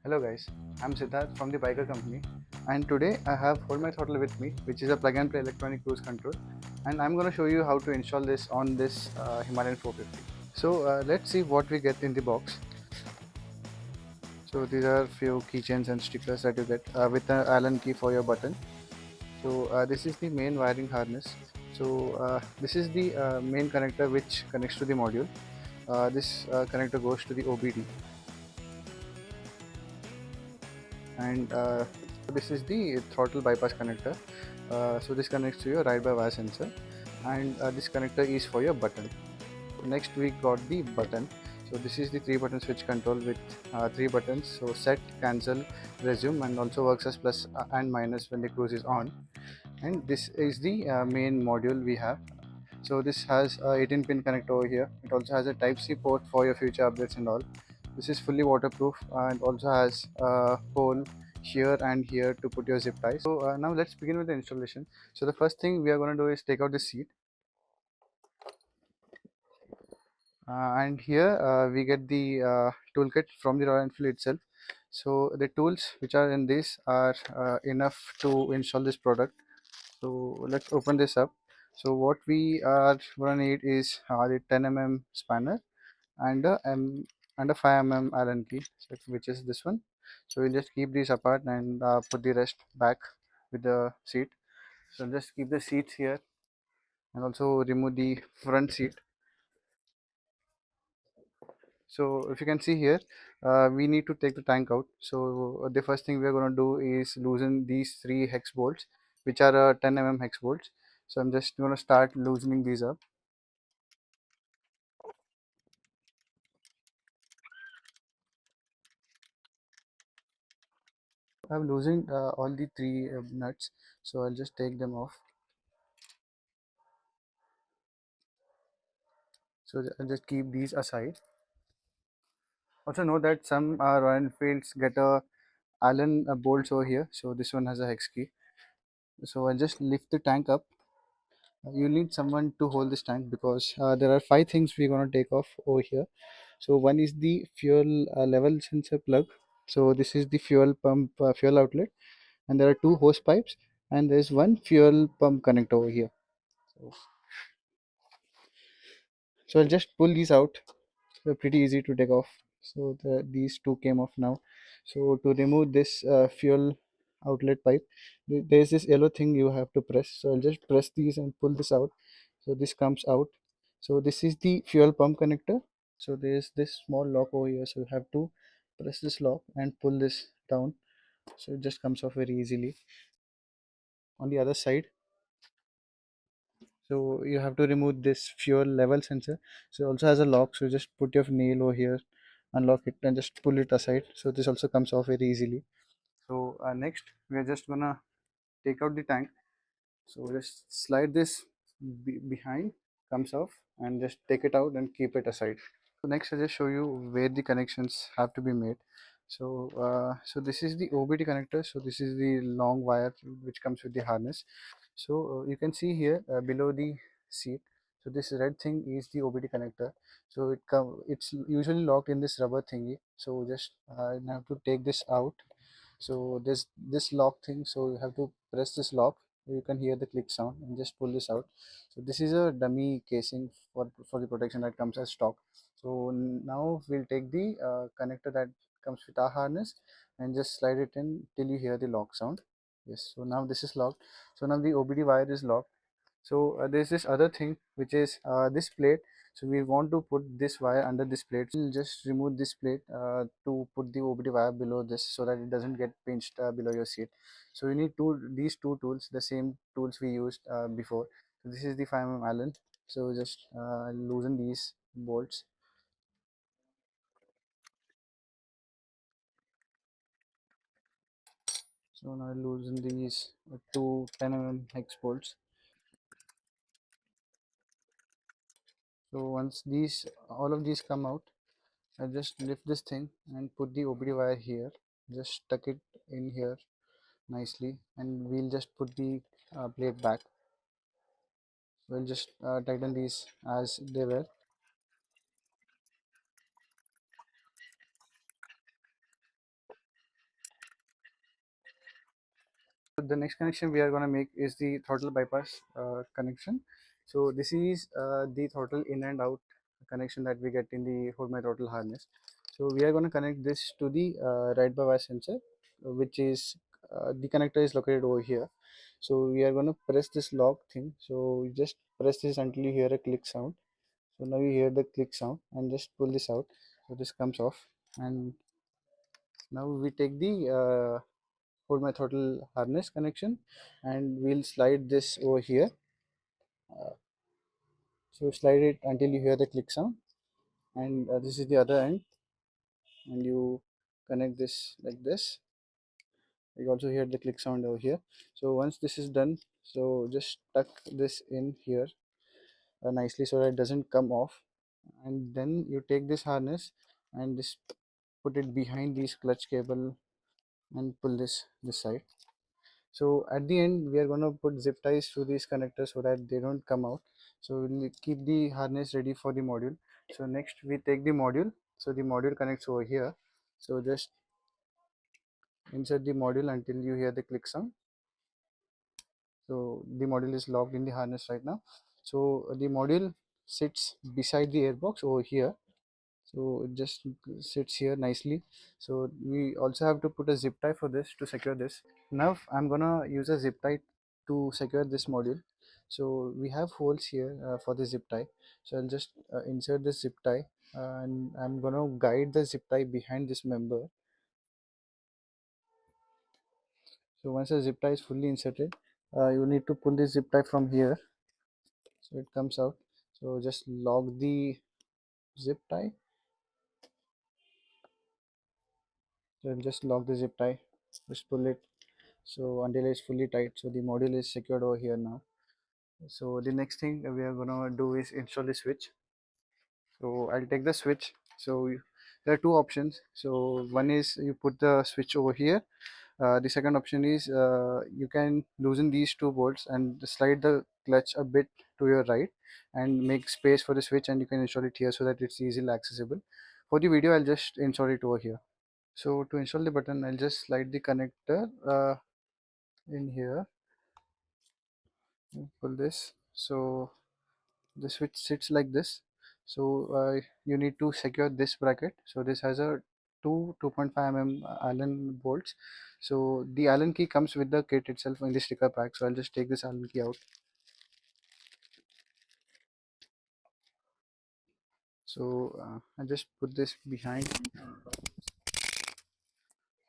Hello guys, I'm Siddharth from the Biker Company, and today I have Hold My Throttle with me, which is a plug and play electronic cruise control, and I'm going to show you how to install this on this Himalayan 450. So let's see what we get in the box. So these are few keychains and stickers that you get with an Allen key for your button. So this is the main wiring harness. So this is the main connector which connects to the module. This connector goes to the OBD, and this is the throttle bypass connector. So this connects to your ride by wire sensor, and this connector is for your button. Next we got the button. So this is the 3 button switch control with 3 buttons, so set, cancel, resume, and also works as plus and minus when the cruise is on. And this is the main module we have. So this has a 18 pin connector over here. It also has a type C port for your future updates and all. This is fully waterproof and also has a hole here and here to put your zip ties. So now let's begin with the installation. So the first thing we are going to do is take out the seat, and here we get the toolkit from the Royal Enfield itself. So the tools which are in this are enough to install this product. So let's open this up. So what we are going to need is the 10 mm spanner and a 5 mm Allen key, so which is this one. So we'll just keep these apart and put the rest back with the seat. So just keep the seats here and also remove the front seat. So if you can see here, we need to take the tank out. So the first thing we are going to do is loosen these three hex bolts, which are 10 mm hex bolts. So I'm just going to start loosening these up. I've loosened all the three nuts, so I'll just take them off. So I'll just keep these aside. Also know that some Royal Enfields get a Allen bolts over here. So this one has a hex key. So I'll just lift the tank up. You need someone to hold this tank because there are 5 things we're going to take off over here. So one is the fuel level sensor plug. So this is the fuel pump fuel outlet, and there are two hose pipes, and there's one fuel pump connector over here. So I'll just pull these out. They're pretty easy to take off. So these two came off now. So to remove this fuel outlet pipe, there's this yellow thing you have to press. So I'll just press these and pull this out. So this comes out. So this is the fuel pump connector. So there's this small lock over here. So you have to press this lock and pull this down. So it just comes off very easily. On the other side, so you have to remove this fuel level sensor. So it also has a lock, so you just put your nail over here, unlock it, and just pull it aside. So this also comes off very easily. So next we are just gonna take out the tank. So just slide this behind, comes off, and just take it out and keep it aside. So next I'll just show you where the connections have to be made. So so this is the OBD connector. So this is the long wire which comes with the harness. So you can see here below the seat. So this red thing is the OBD connector. So it's usually locked in this rubber thingy. So just you have to take this out. So there's this lock thing, so you have to press this lock. You can hear the click sound and just pull this out. So this is a dummy casing for the protection that comes as stock. So now we'll take the connector that comes with our harness and just slide it in till you hear the lock sound. Yes, so now this is locked. So now the OBD wire is locked. So there's this other thing which is this plate. So we want to put this wire under this plate. We'll just remove this plate to put the OBD wire below this so that it doesn't get pinched below your seat. So we need these two tools, the same tools we used before. So this is the 5 mm Allen. So just loosen these bolts. So now loosen these two 10 mm hex bolts. So once these all of these come out, I just lift this thing and put the OBD wire here. Just tuck it in here nicely, and we'll just put the plate back. We'll just tighten these as they were. the next connection we are going to make is the throttle bypass connection. So this is the throttle in and out connection that we get in the hold my throttle harness. So we are going to connect this to the ride by wire sensor, which is the connector is located over here. So we are going to press this lock thing. So you just press this until you hear a click sound. So now you hear the click sound and just pull this out. So this comes off, and now we take the hold my throttle harness connection, and we'll slide this over here. So slide it until you hear the click sound, and this is the other end, and you connect this like this. You also hear the click sound over here. So once this is done, so just tuck this in here nicely so that it doesn't come off, and then you take this harness and just put it behind this clutch cable and pull this side. So at the end we are going to put zip ties to these connectors so that they don't come out. So we'll keep the harness ready for the module. So next we take the module. So the module connects over here. So just insert the module until you hear the click sound. So the module is locked in the harness right now. So the module sits beside the airbox over here. So it just sits here nicely. So we also have to put a zip tie for this to secure this. Now I'm gonna use a zip tie to secure this module. So we have holes here for the zip tie. So I'll just insert this zip tie, and I'm gonna guide the zip tie behind this member. So once the zip tie is fully inserted, you need to pull this zip tie from here so it comes out. So just lock the zip tie. So I'll just lock the zip tie, just pull it so until it's fully tight. So the module is secured over here now. So the next thing we are gonna do is install the switch. So I'll take the switch. So there are two options. So one is you put the switch over here. The second option is you can loosen these two bolts and slide the clutch a bit to your right and make space for the switch, and you can install it here so that it's easily accessible. For the video I'll just install it over here. So to install the button I'll just slide the connector in here, pull this. So the switch sits like this. So you need to secure this bracket. So this has a 2.5 allen bolts. So the allen key comes with the kit itself in the sticker pack. So I'll just take this allen key out. So I just put this behind.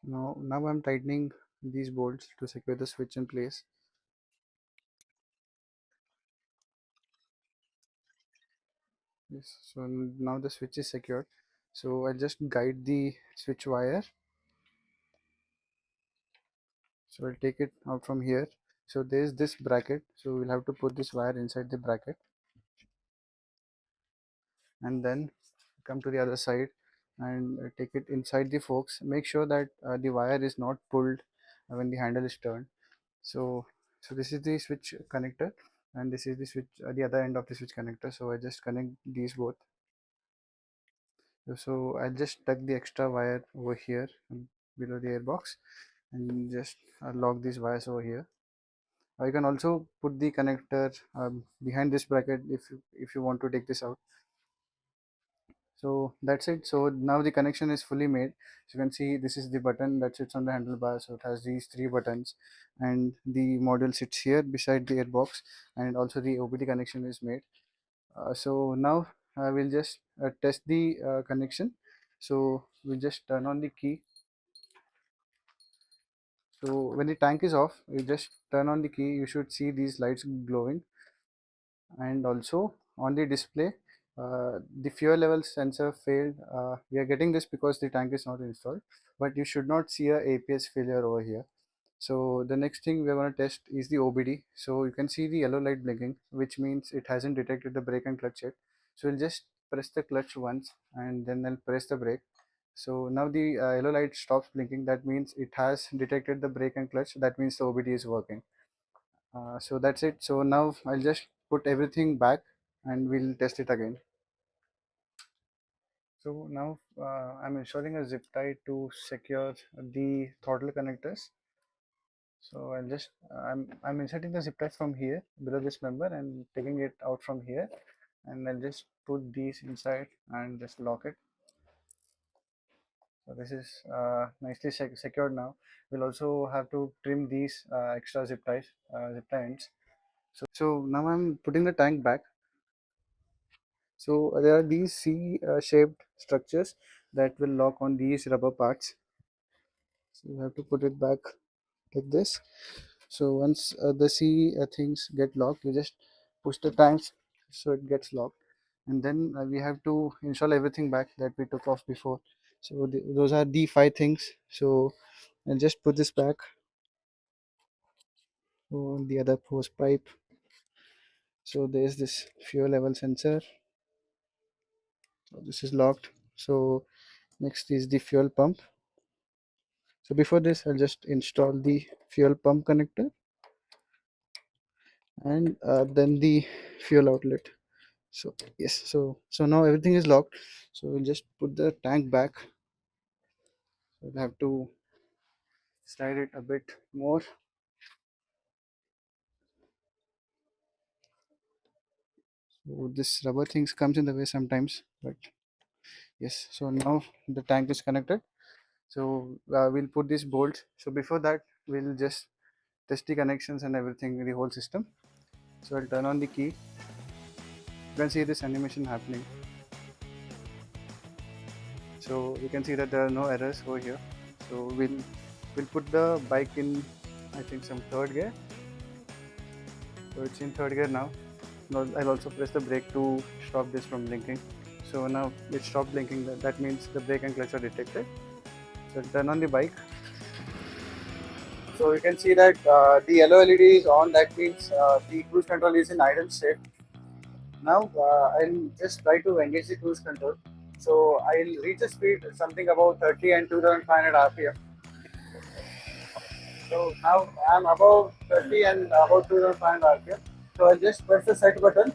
Now I'm tightening these bolts to secure the switch in place. Yes, so now the switch is secured. So I'll just guide the switch wire. So I'll take it out from here. So there's this bracket. So we'll have to put this wire inside the bracket, and then come to the other side and take it inside the forks. Make sure that the wire is not pulled when the handle is turned. So this is the switch connector, and this is the switch the other end of the switch connector. So I just connect these both. So I'll just tuck the extra wire over here below the airbox, and just lock these wires over here. You can also put the connector behind this bracket if you want to take this out. So that's it. So now the connection is fully made. So you can see this is the button that sits on the handlebar. So it has these three buttons, and the module sits here beside the airbox, and also the OBD connection is made. So now I will just test the connection. So we just turn on the key. So when the tank is off, you just turn on the key. You should see these lights glowing, and also on the display the fuel level sensor failed. We are getting this because the tank is not installed, but you should not see a APS failure over here. So the next thing we are going to test is the OBD. So you can see the yellow light blinking, which means it hasn't detected the brake and clutch yet. So we'll just press the clutch once, and then I'll press the brake. So now the yellow light stops blinking. That means it has detected the brake and clutch. That means the OBD is working. So that's it. So now I'll just put everything back, and we'll test it again. So now I'm installing a zip tie to secure the throttle connectors. So I'll just I'm inserting the zip ties from here below this member and taking it out from here, and I'll just put these inside and just lock it. So this is nicely secured now. We'll also have to trim these extra zip tie ends. So now I'm putting the tank back. So there are these C-shaped structures that will lock on these rubber parts. So you have to put it back like this. So once the C things get locked, you just push the tanks so it gets locked, and then we have to install everything back that we took off before. So those are the 5 things. So I'll just put this back on the other hose pipe. So there's this fuel level sensor. So this is locked. So next is the fuel pump. So before this, I'll just install the fuel pump connector and then the fuel outlet. So yes, so now everything is locked. So we'll just put the tank back. So we'll have to slide it a bit more. So this rubber things comes in the way sometimes, but yes. So now the tank is connected. So we'll put this bolt. So before that, we'll just test the connections and everything in the whole system. So I'll turn on the key. You can see this animation happening. So you can see that there are no errors over here. So we'll put the bike in, I think, some third gear. So it's in third gear now. Now I'll also press the brake to stop this from blinking. So now it stopped blinking. That means the brake and clutch are detected. So I'll turn on the bike. So you can see that the yellow LED is on. That means the cruise control is in idle state. Now I'll just try to engage the cruise control. So I'll reach a speed something about 30 and 2500 RPM. So now I'm above 30 and about 2500 RPM. So I'll just press the set button.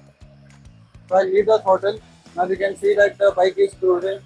So I'll leave the throttle. Now you can see that the bike is cruising